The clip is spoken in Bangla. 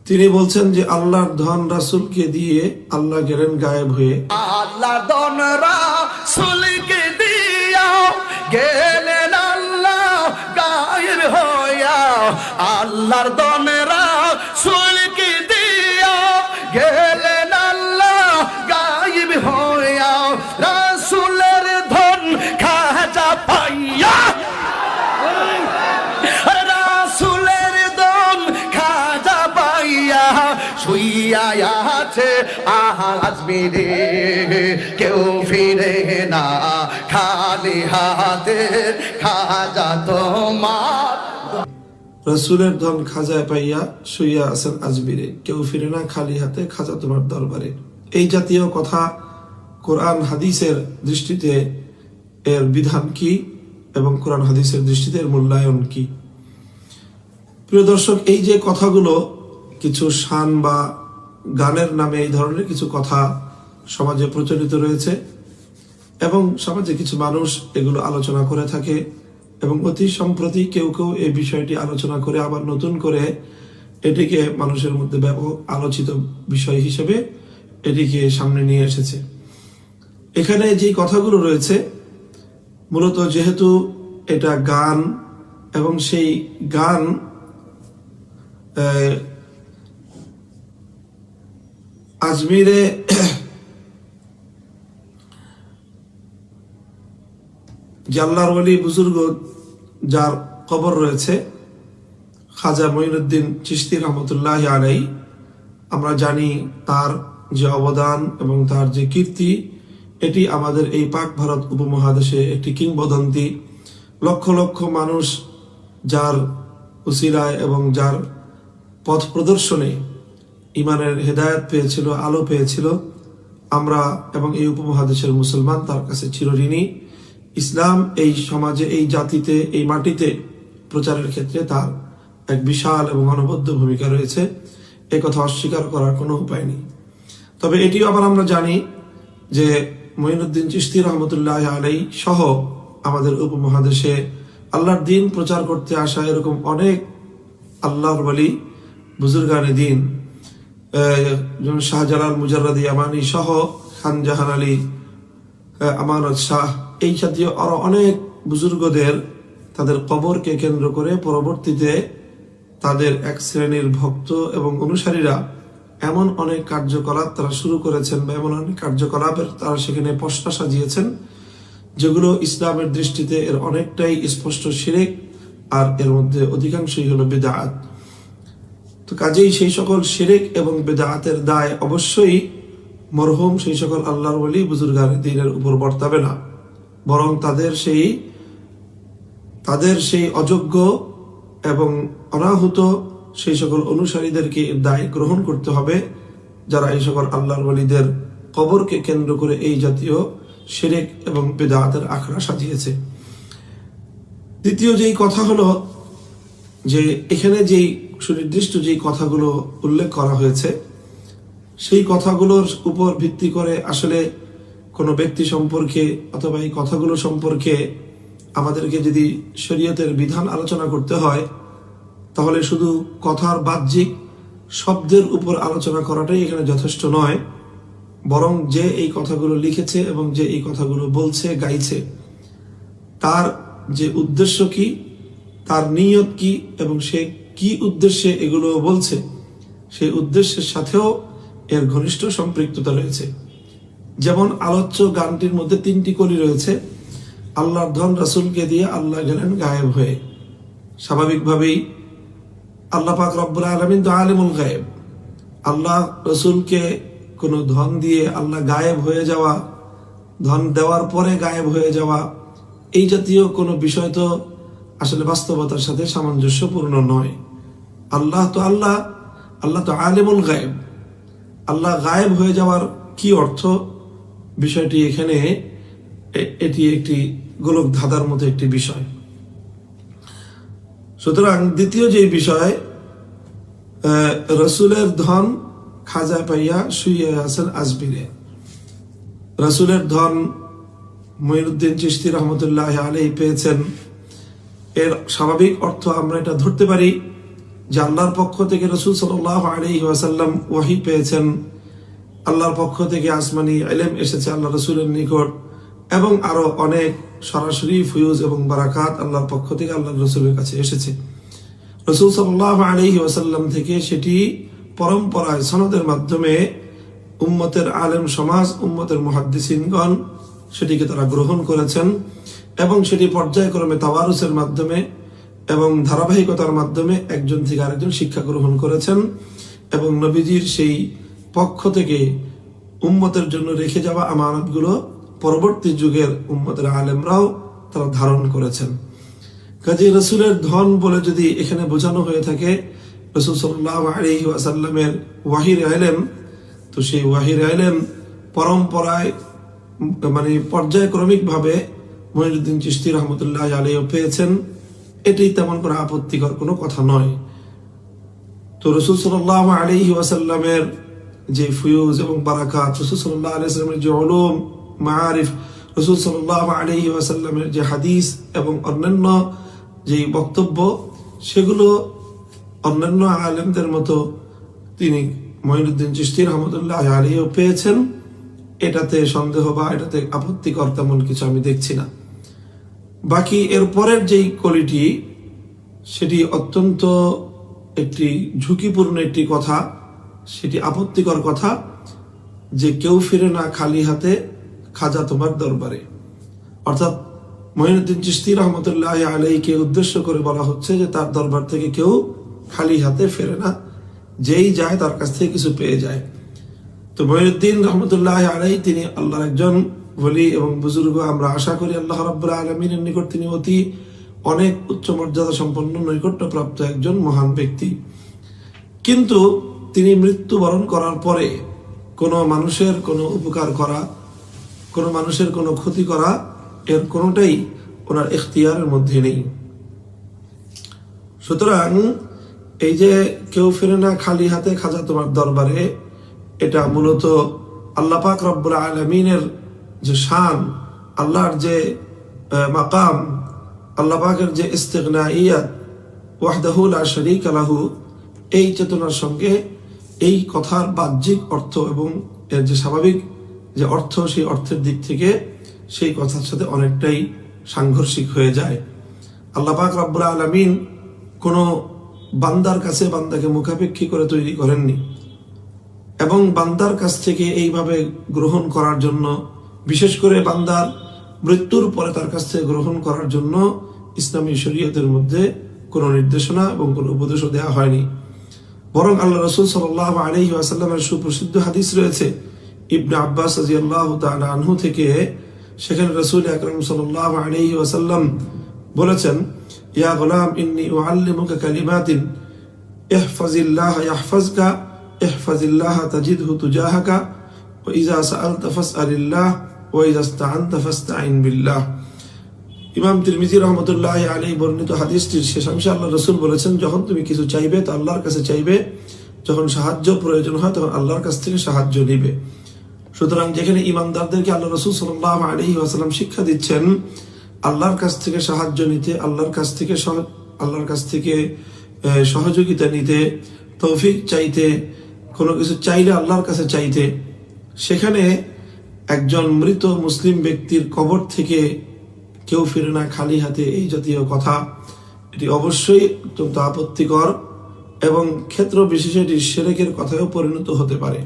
তিনি বলছেন যে আল্লাহর ধন রাসূলকে দিয়ে আল্লাহ গেলেন গায়েব হয়ে। আল্লাহর ধন রাসূলকে দিয়া গেলেন আল্লাহ গায়েব হইয়া। আল্লাহর ধন রাসূলকে দিয়া গেলেন আল্লাহ গায়েব হইয়া। রাসূলের ধন খাজা পাইয়া, রাসূলের ধন খাজা পাইয়া শুইয়া আছে আজমিরে, কেউ ফিরে না খালি হাতে, খাজা তোমার। রাসূলের ধন খাজায় পাইয়া শুইয়া আছেন আজমিরে, কেউ ফিরে না খালি হাতে, খাজা তোমার দরবারে। এই জাতীয় কথা কোরআন হাদিসের দৃষ্টিতে এর বিধান কি এবং কোরআন হাদিসের দৃষ্টিতে এর মূল্যায়ন কি? প্রিয় দর্শক, এই যে কথাগুলো কিছু শান বা গানের নামে এই ধরনের কিছু কথা সমাজে প্রচলিত রয়েছে এবং সমাজে কিছু মানুষ এগুলো আলোচনা করে থাকে এবং অতি সম্প্রতি কেউ কেউ এই বিষয়টি আলোচনা করে আবার নতুন করে এটিকে মানুষের মধ্যে ব্যাপক আলোচিত বিষয় হিসেবে এটিকে সামনে নিয়ে এসেছে। এখানে যে কথাগুলো রয়েছে মূলত যেহেতু এটা গান এবং সেই গান আজমিরে যে আল্লাহর ওলি বুজুর্গ যার কবর রয়েছে খাজা মঈনুদ্দিন চিশতি রহমতুল্লাহ আলাইহি, আমরা জানি তার যে অবদান এবং তার যে কীর্তি, এটি আমাদের এই পাক ভারত উপমহাদেশে একটি কিংবদন্তি। লক্ষ লক্ষ মানুষ যার উসিলায় এবং যার পথ প্রদর্শনে ইমানের হেদায়েত পেয়েছিল, আলো পেয়েছিল। আমরা এবং এই উপমহাদেশের মুসলমান তার কাছে চিরঋণী। ইসলাম এই সমাজে, এই জাতিতে, এই মাটিতে প্রচারের ক্ষেত্রে তার এক বিশাল এবং অনবদ্য ভূমিকা রয়েছে, এ কথা অস্বীকার করার কোনো উপায় নেই। তবে এটিও আবার আমরা জানি যে মঈনুদ্দিন চিশতি রহমতুল্লাহ আলাইহি সহ আমাদের উপমহাদেশে আল্লাহর দিন প্রচার করতে আসা এরকম অনেক আল্লাহর ওলি বুজুর্গানে দিন, শাহজালাল মুজাররদ ইয়ামানি সহ খান জাহান আলী, আমানত শাহ, এই জাতীয় আরো অনেক বুজুর্গদের তাদের কবরকে কেন্দ্র করে পরবর্তীতে তাদের এক শ্রেণীর ভক্ত এবং অনুসারীরা এমন অনেক কার্যকলাপ তারা শুরু করেছেন বা এমন অনেক কার্যকলাপের তারা সেখানে পশরা সাজিয়েছেন যেগুলো ইসলামের দৃষ্টিতে এর অনেকটাই স্পষ্ট শিরক, আর এর মধ্যে অধিকাংশই হলো বিদআত। তো কাজেই সেই সকল শিরক এবং বিদআতের দায় অবশ্যই মরহুম সেই সকল আল্লাহর ওলি বুজুর্গানে দ্বীনের উপর বর্তাবে না, বরং তাদের সেই অযোগ্য এবং অনাহুত সেই সকল অনুসারীদেরকে দায় গ্রহণ করতে হবে যারা এই সকল আল্লাহর ওলিদের কবরকে কেন্দ্র করে এই জাতীয় শিরক এবং বিদআতের আখড়া সাজিয়েছে। দ্বিতীয় যেই কথা হলো যে এখানে যেই সুনির্দিষ্ট যেই কথাগুলো উল্লেখ করা হয়েছে সেই কথাগুলোর উপর ভিত্তি করে আসলে কোনো ব্যক্তি সম্পর্কে অথবা এই কথাগুলো সম্পর্কে আমাদেরকে যদি শরীয়তের বিধান আলোচনা করতে হয় তাহলে শুধু কথার বাহ্যিক শব্দের উপর আলোচনা করাটাই এখানে যথেষ্ট নয়, বরং যে এই কথাগুলো লিখেছে এবং যে এই কথাগুলো বলছে, গাইছে, তার যে উদ্দেশ্য কি, তার নিয়ত কি এবং সে কি উদ্দেশ্যে এগুলো বলছে, সেই উদ্দেশ্যের সাথেও এর ঘনিষ্ঠ সম্পৃক্ততা রয়েছে। যেমন আলোচ্য গানটির মধ্যে 3টি কলি রয়েছে। আল্লাহর ধন রাসূলকে দিয়ে আল্লাহ গেলেন গায়েব হয়ে। স্বাভাবিকভাবেই আল্লাহ পাক রব্বুল আলামিন তো আলিমুল গায়েব। আল্লাহ রাসূলকে কোনো ধন দিয়ে আল্লাহ গায়েব হয়ে যাওয়া, ধন দেওয়ার পরে গায়েব হয়ে যাওয়া, এই জাতীয় কোনো বিষয় তো আসলে বাস্তবতার সাথে সামঞ্জস্যপূর্ণ নয়। আল্লাহ তো আলিমুল গায়েব। আল্লাহ গায়েব হয়ে যাওয়ার কি অর্থ, বিষয়টি এখানে এটি একটি গোলক ধাঁধার মতো একটি বিষয়। সুতরাং দ্বিতীয় যে বিষয়, রসুলের ধন খাজা পাইয়া শুয়ে আছেন আজমিরে। রসুলের ধন মঈনুদ্দিন চিশতি রহমতুল্লাহ আলাইহি পেয়েছেন। এর স্বাভাবিক অর্থ আমরা এটা ধরতে পারি যে আল্লাহর পক্ষ থেকে রাসূল সাল্লাল্লাহু আলাইহি ওয়াসাল্লাম ওহী পেয়েছেন, আল্লাহর পক্ষ থেকে আসমানি ইলম এসেছে আল্লাহ রাসূলের নিকট, এবং আরো অনেক সরাসরি ফয়ুজ এবং বারাকাত আল্লাহর পক্ষ থেকে আল্লাহর রাসূলের কাছে এসেছে। রাসূল সাল্লাল্লাহু আলাইহি ওয়াসাল্লাম থেকে সেটি পরম্পরায় সনদের মাধ্যমে উম্মতের আলেম সমাজ, উম্মতের মুহাদ্দিসিনগণ সেটিকে তারা গ্রহণ করেছেন, এবং সেটি পর্যায়ক্রমে তাওয়ারুসের মাধ্যমে এবং ধারাবাহিকতার মাধ্যমে একজন থেকে আরেকজন শিক্ষা গ্রহণ করেছেন, এবং নবীজির সেই পক্ষ থেকে উম্মতের জন্য রেখে যাওয়া আমানতগুলো পরবর্তী যুগের উম্মতের আলেমরাও তারা ধারণ করেছেন। কাজী রাসূলের ধন বলে যদি এখানে বোঝানো হয়ে থাকে রাসূল সাল্লাল্লাহু আলাইহি ওয়াসাল্লামের ওয়াহির ইলম, তো সেই ওয়াহির ইলম পরম্পরায় মানে পর্যায়ক্রমিকভাবে মুঈনুদ্দিন চিশতি রহমতুল্লাহ আলাইহি পেয়েছেন, এটি তেমন কোনো আপত্তিকর কোনো কথা নয়। তো রাসূল সাল্লাল্লাহু আলাইহি ওয়াসাল্লামের যে ফয়ুজ এবং বারাকাত, রাসূল সাল্লাল্লাহু আলাইহি ওয়াসাল্লামের যে উলুম মাআরিফ, রাসূল সাল্লাল্লাহু আলাইহি ওয়াসাল্লামের যে হাদিস এবং অন্যান্য যে বক্তব্য, সেগুলো অন্যান্য আলেমদের মতো তিনি মুঈনুদ্দিন চিশতি রহমতুল্লাহ আলাইহি পেয়েছেন, এটাতে সন্দেহ বা এটাতে আপত্তিকর তেমন কিছু আমি দেখছি না। বাকি এর পরের যেই কলিটি, সেটি অত্যন্ত একটি ঝুঁকিপূর্ণ একটি কথা, সেটি আপত্তিকর কথা, যে কেউ ফিরে না খালি হাতে খাজা তোমার দরবারে। অর্থাৎ মুঈনুদ্দিন চিশতি রহমতুল্লাহ আলাইহিকে উদ্দেশ্য করে বলা হচ্ছে যে তার দরবার থেকে কেউ খালি হাতে ফেরে না, যেই যায় তার কাছ থেকে কিছু পেয়ে যায়। তো মুঈনুদ্দিন রহমতুল্লাহ আলাইহি তিনি আল্লাহর একজন ওলি এবং বুজুর্গ। আমরা আশা করি আল্লাহ রাব্বুল আলামিনের নিকট তিনি অতি অনেক উচ্চ মর্যাদা সম্পন্ন নৈকট্যপ্রাপ্ত একজন মহান ব্যক্তি। কিন্তু তিনি মৃত্যুবরণ করার পরে কোনো মানুষের কোনো উপকার করা, কোনো মানুষের কোনো ক্ষতি করা, এর কোনোটাই ওনার ইখতিয়ারের মধ্যে নেই। সুতরাং এই যে কেউ ফিরে না খালি হাতে খাজা তোমার দরবারে, এটা মূলত আল্লাহ পাক রব্বুল আলামিনের যে শান, আল্লাহর যে মাকাম, আল্লাহ পাকের যে ইস্তিগনাইয়াত, ওয়াহদাহু লা শারীকা লাহু, এই চেতনার সঙ্গে এই কথার বাহ্যিক অর্থ এবং এর যে স্বাভাবিক যে অর্থ, সেই অর্থের দিক থেকে সেই কথার সাথে অনেকটাই সাংঘর্ষিক হয়ে যায়। আল্লাহ পাক রব্বুল আলামিন কোনো বান্দার কাছে বান্দাকে মুখাপেক্ষী করে তৈরি করেননি, এবং বান্দার কাছ থেকে এইভাবে গ্রহণ করার জন্য, বিশেষ করে বান্দার মৃত্যুর পরে তার কাছ থেকে গ্রহণ করার জন্য ইসলামী শরীয়তের মধ্যে কোনো নির্দেশনা এবং কোনো উপদেশও দেওয়া হয়নি। বরং আল্লাহ রাসূল সাল্লাল্লাহু আলাইহি ওয়াসাল্লামের সুপ্রসিদ্ধ হাদিস রয়েছে ইবনে আব্বাস রাদিয়াল্লাহু তাআলা আনহু থেকে। সেখানে রাসূল আকরাম সাল্লাল্লাহু আলাইহি ওয়াসাল্লাম বলেছেন, ইয়া গোলাম ইন্নী উআল্লিমুকা কালিমাতিন ইহফাজিল্লাহ ইয়াহফাজকা ইহফাজিল্লাহ তাজিদহু তুজাহাকা ওয়া ইযা সাআলতা ফাসআলিল্লাহ ওয়া ইযা ইসতাআনতা ফাসতাঈন বিল্লাহ। ইমাম তিরমিজি রহমতুল্লাহ আলাইহি বর্ণিত হাদিসটির শেষাংশে আল্লাহ রাসূল বলেছেন, যখন তুমি কিছু চাইবে তো আল্লাহর কাছে চাইবে, যখন সাহায্য প্রয়োজন হয় তখন আল্লাহর কাছ থেকে সাহায্য নিবে। সুতরাং যেখানে ইমানদারদেরকে আল্লাহ রাসূল সাল্লাল্লাহু আলাইহি ওয়াসাল্লাম শিক্ষা দিচ্ছেন আল্লাহর কাছ থেকে সাহায্য নিতে, আল্লাহর কাছ থেকে সহযোগিতা নিতে, তৌফিক চাইতে, কোনো কিছু চাইলে আল্লাহর কাছে চাইতে, সেখানে একজন মৃত মুসলিম ব্যক্তির কবর থেকে কেউ ফিরে না খালি হাতে, এই জাতীয় কথা, এটি অবশ্যই অত্যন্ত আপত্তিকর এবং ক্ষেত্র বিশেষে এটি শিরকের কথায়ও পরিণত হতে পারে।